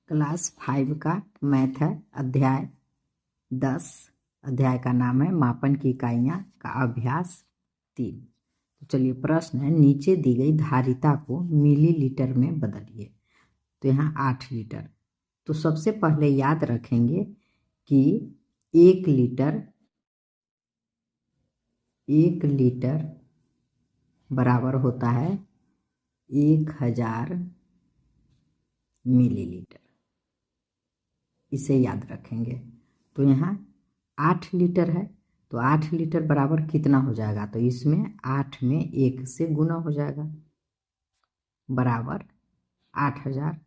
Class 5 का math है, अध्याय 10। अध्याय का नाम है मापन की इकाइयाँ का अभ्यास 3। तो चलिए, प्रश्न है नीचे दी गई धारिता को मिलीलीटर में बदलिए। तो यहाँ 8 लीटर। तो सबसे पहले याद रखेंगे कि 1 लीटर बराबर होता है 1000 मिलीलीटर। इसे याद रखेंगे। तो यहाँ 8 लीटर है, तो 8 लीटर बराबर कितना हो जाएगा? तो इसमें 8 में 1 से गुना हो जाएगा, बराबर 8000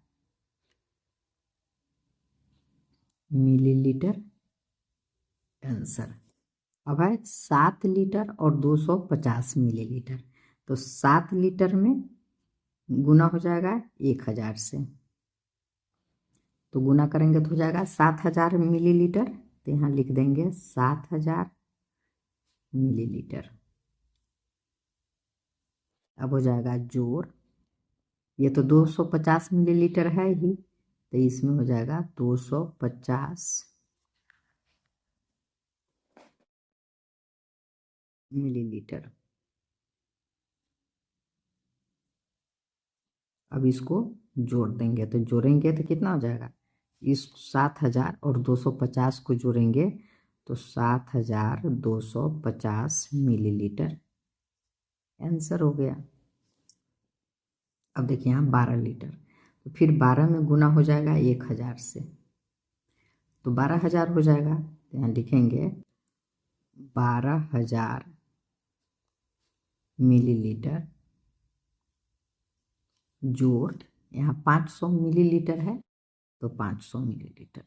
मिलीलीटर आंसर। अब है 7 लीटर और 250 मिलीलीटर। तो 7 लीटर में गुना हो जाएगा 1000 से, तो गुना करेंगे तो हो जाएगा 7000 मिलीलीटर। तो यहाँ लिख देंगे 7000 मिलीलीटर। अब हो जाएगा जोड़, ये तो 250 मिलीलीटर है ही, तो इसमें हो जाएगा 250 मिलीलीटर। अब इसको जोड़ देंगे, तो जोड़ेंगे तो कितना हो जाएगा? इस 7000 और 250 को जोड़ेंगे तो 7250 मिलीलीटर आंसर हो गया। अब देखिए यहाँ 12 लीटर, तो फिर 12 में गुना हो जाएगा 1000 से, तो 12000 हो जाएगा। तो यहाँ लिखेंगे 12000 मिलीलीटर जोड़, यहाँ 500 मिलीलीटर है तो 500 मिलीलीटर।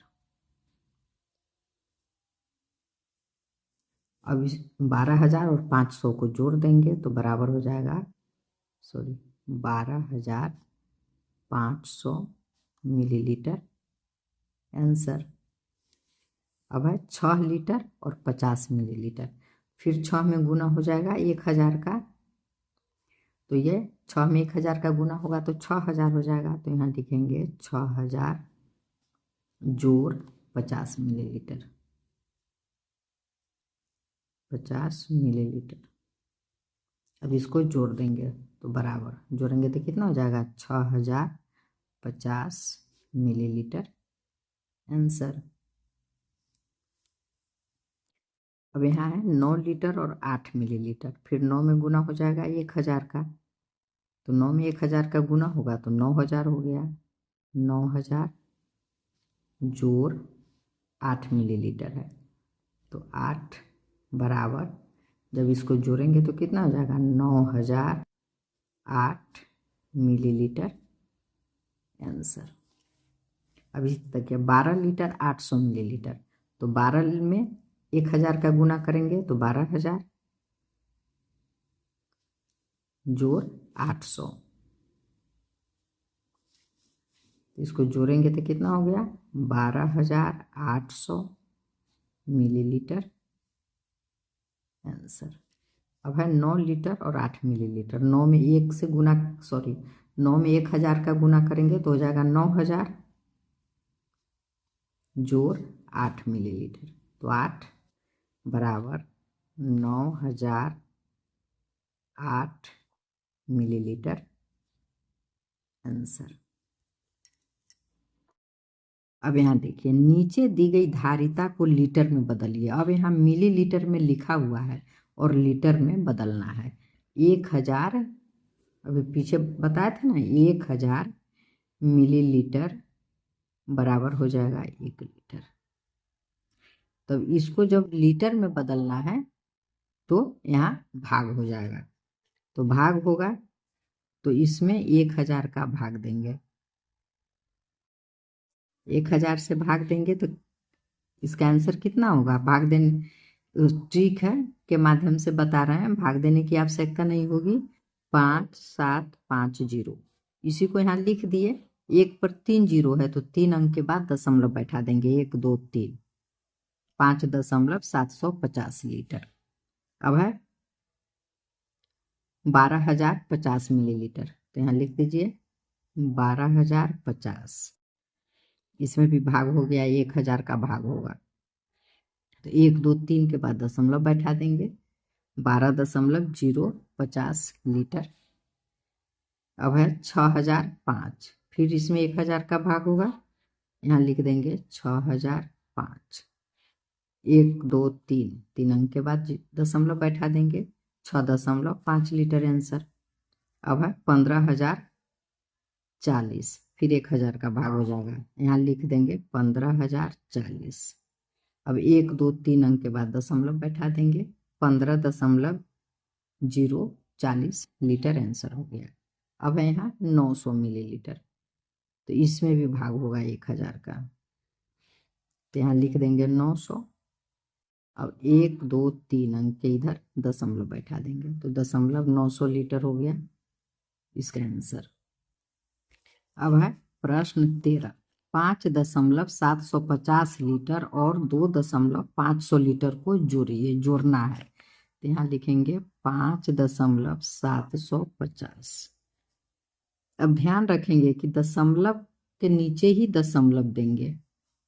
अब इस 12000 और 500 को जोड़ देंगे तो बराबर हो जाएगा 12500 मिलीलीटर आंसर। अब है 6 लीटर और 50 मिलीलीटर, फिर 6 में गुना हो जाएगा 1000 का, तो ये 6 में 1000 का गुना होगा तो 6000 हो जाएगा। तो यहाँ लिखेंगे 6000 जोड़ 50 मिलीलीटर, 50 मिलीलीटर। अब इसको जोड़ देंगे तो बराबर, जोड़ेंगे तो कितना हो जाएगा? 6050 मिलीलीटर आंसर। अब यहाँ है 9 लीटर और 8 मिलीलीटर, फिर 9 में गुना हो जाएगा 1000 का, तो 9 में 1000 का गुना होगा तो 9000 हो गया। 9000 जोड़ 8 मिलीलीटर है, तो 8 बराबर, जब इसको जोड़ेंगे तो कितना हो जाएगा? 9008 मिलीलीटर आंसर। अब इस तक 12 लीटर 800 मिलीलीटर, तो 12 में 1000 का गुना करेंगे तो 12000 जोड़ 800, इसको जोड़ेंगे तो कितना हो गया? 12800 मिलीलीटर आंसर। अब है 9 लीटर और 8 मिलीलीटर, 9 में 9 में 1000 का गुना करेंगे तो हो जाएगा 9000 जोड़ 8 मिलीलीटर, तो 8 बराबर 9008 मिलीलीटर आंसर। अब यहाँ देखिए नीचे दी गई धारिता को लीटर में बदलिए। अब यहाँ मिलीलीटर में लिखा हुआ है और लीटर में बदलना है। 1000, अभी पीछे बताया था ना, 1000 मिलीलीटर बराबर हो जाएगा 1 लीटर। तब इसको जब लीटर में बदलना है तो यहाँ भाग हो जाएगा, तो भाग होगा तो इसमें 1000 का भाग देंगे, 1000 से भाग देंगे तो इसका आंसर कितना होगा? भाग देने ट्रिक है के माध्यम से बता रहे हैं, भाग देने की आवश्यकता नहीं होगी। 5750, इसी को यहाँ लिख दिए। 1 पर 3 जीरो है तो 3 अंक के बाद दशमलव बैठा देंगे, 1 2 3, 5.750 लीटर। अब है 12050 मिलीलीटर, तो यहाँ लिख दीजिए 12050 इसमें भी भाग हो गया, 1000 का भाग होगा तो 1 2 3 के बाद दशमलव बैठा देंगे, 12.050 लीटर। अब है 6005, फिर इसमें 1000 का भाग होगा, यहाँ लिख देंगे 6005, 1 2 3, 3 अंक के बाद दशमलव बैठा देंगे, 6.5 लीटर आंसर। अब है 15,040, फिर 1000 का भाग हो जाएगा, यहाँ लिख देंगे 15,040। अब 1 2 3 अंक के बाद दशमलव बैठा देंगे, 15.040 लीटर आंसर हो गया। अब है यहाँ 900 मिलीलीटर, तो इसमें भी भाग होगा 1000 का, तो यहाँ लिख देंगे 900। अब 1 2 3 अंक के इधर दशमलव बैठा देंगे, तो दशमलव 900 लीटर हो गया इसका आंसर। अब है प्रश्न 13, 5.750 लीटर और 2.500 लीटर को जोड़िए, जोड़ना है, तो यहाँ लिखेंगे 5.750। अब ध्यान रखेंगे कि दशमलव के नीचे ही दशमलव देंगे,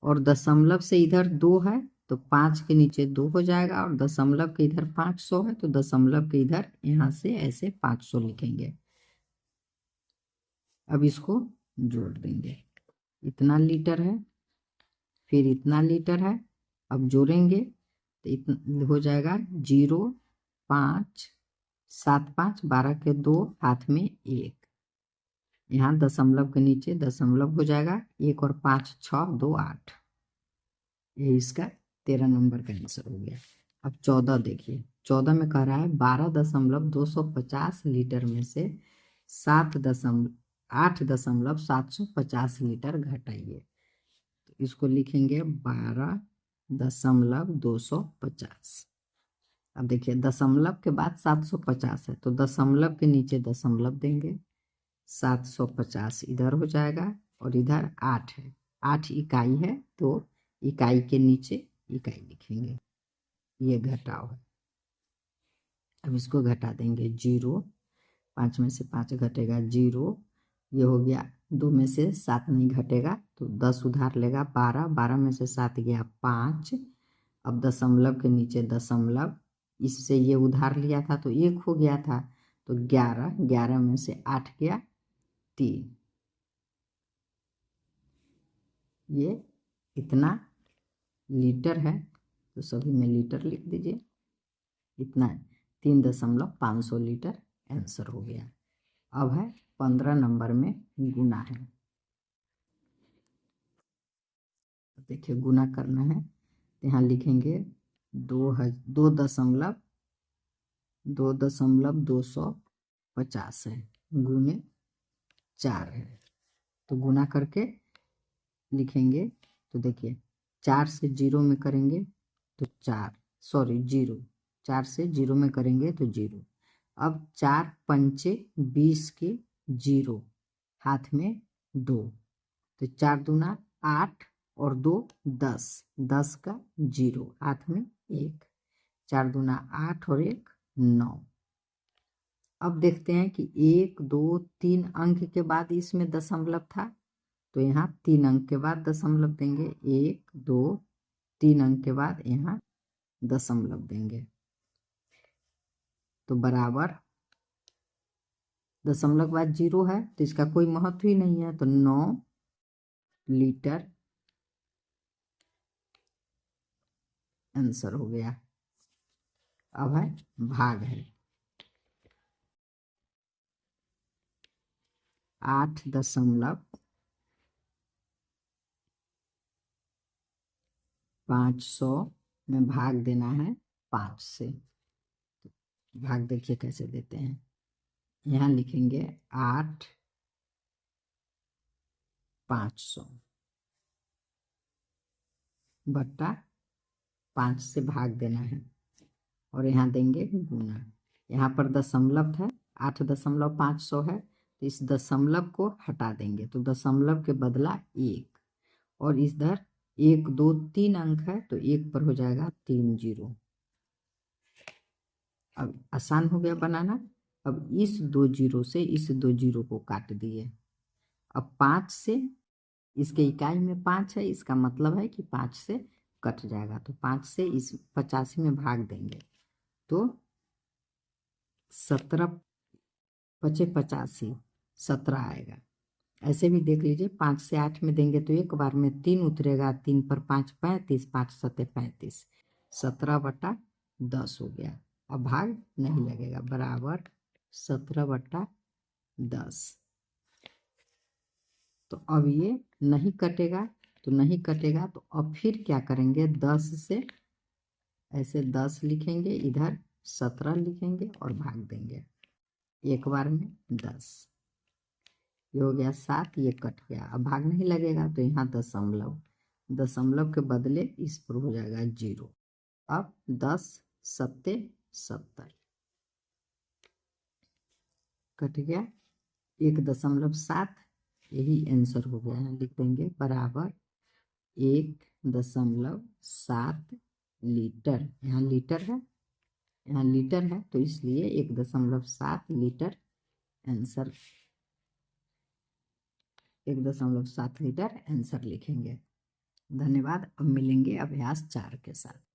और दशमलव से इधर 2 है तो 5 के नीचे 2 हो जाएगा, और दशमलव के इधर 500 है तो दशमलव के इधर यहाँ से ऐसे 500 लिखेंगे। अब इसको जोड़ देंगे, इतना लीटर है, फिर इतना लीटर है, अब जोड़ेंगे तो इतना हो जाएगा 0 5 7 5, 12 के 2, हाथ में 1, यहाँ दशमलव के नीचे दशमलव हो जाएगा, 1 और 5 6 2 8, ये इसका 13 नंबर का आंसर हो गया। अब 14 देखिए, 14 में कह रहा है 12.250 लीटर में से 8.750 लीटर घटाइए, तो इसको लिखेंगे 12.250। अब देखिए दशमलव के बाद 750 है तो दशमलव के नीचे दशमलव देंगे, 750 इधर हो जाएगा, और इधर 8 है, 8 इकाई है तो इकाई के नीचे इकाई लिखेंगे, ये घटाव है। अब इसको घटा देंगे, 0, 5 में से 5 घटेगा 0, ये हो गया, 2 में से 7 नहीं घटेगा तो 10 उधार लेगा, 12, 12 में से 7 गया 5, अब दशमलव के नीचे दशमलव, इससे ये उधार लिया था तो 1 हो गया था, तो 11, 11 में से 8 गया 3, ये इतना लीटर है, तो सभी में लीटर लिख दीजिए, इतना 3.500 लीटर आंसर हो गया। अब है 15 नंबर में गुना है, देखिए गुना करना है, यहाँ लिखेंगे 2.250 है, गुने 4 है, तो गुना करके लिखेंगे, तो देखिए 4 से 0 में करेंगे तो 4 से 0 में करेंगे तो 0, अब 4 पंचे 20 के 0, हाथ में 2, तो 4 दूना 8 और 2 10, 10 का 0, हाथ में 1, 4 दूना 8 और 1 9। अब देखते हैं कि 1 2 3 अंक के बाद इसमें दशमलव था, तो यहाँ 3 अंक के बाद दशमलव देंगे, 1 2 3 अंक के बाद यहाँ दशमलव देंगे, तो बराबर दशमलव के बाद 0 है तो इसका कोई महत्व ही नहीं है, तो 9 लीटर आंसर हो गया। अब है भाग है, 8.500 में भाग देना है 5 से, भाग देखिए कैसे देते हैं, यहाँ लिखेंगे 8/500 बट्टा 5 से भाग देना है, और यहाँ देंगे गुना, यहाँ पर दशमलव है 8.500 है, तो इस दशमलव को हटा देंगे, तो दशमलव के बदला 1, और इधर 1 2 3 अंक है तो 1 पर हो जाएगा 3 0। अब आसान हो गया बनाना। अब इस 2 0 से इस 2 0 को काट दिए, अब 5 से इसके इकाई में 5 है, इसका मतलब है कि 5 से कट जाएगा, तो 5 से इस 85 में भाग देंगे तो 17 पचे 85 17 आएगा। ऐसे भी देख लीजिए, 5 से 8 में देंगे तो एक बार में 3 उतरेगा, 3 पर 5 35, 5 सत्ते 35, 17/10 हो गया। अब भाग नहीं लगेगा, बराबर 17/10। तो अब ये नहीं कटेगा, तो नहीं कटेगा, तो अब फिर क्या करेंगे, 10 से ऐसे 10 लिखेंगे, इधर 17 लिखेंगे और भाग देंगे एक बार में 10। ये हो गया 7, ये कट गया। अब भाग नहीं लगेगा तो यहाँ दशमलव, दशमलव के बदले इस पर हो जाएगा 0। अब 10 सत्ते 70 कट गया, 1.7, यही आंसर हो गया है। लिख देंगे बराबर 1.7 लीटर। यहाँ लीटर है, यहाँ लीटर है, तो इसलिए 1.7 लीटर आंसर, 1.7 लीटर आंसर लिखेंगे। धन्यवाद। अब मिलेंगे अभ्यास 4 के साथ।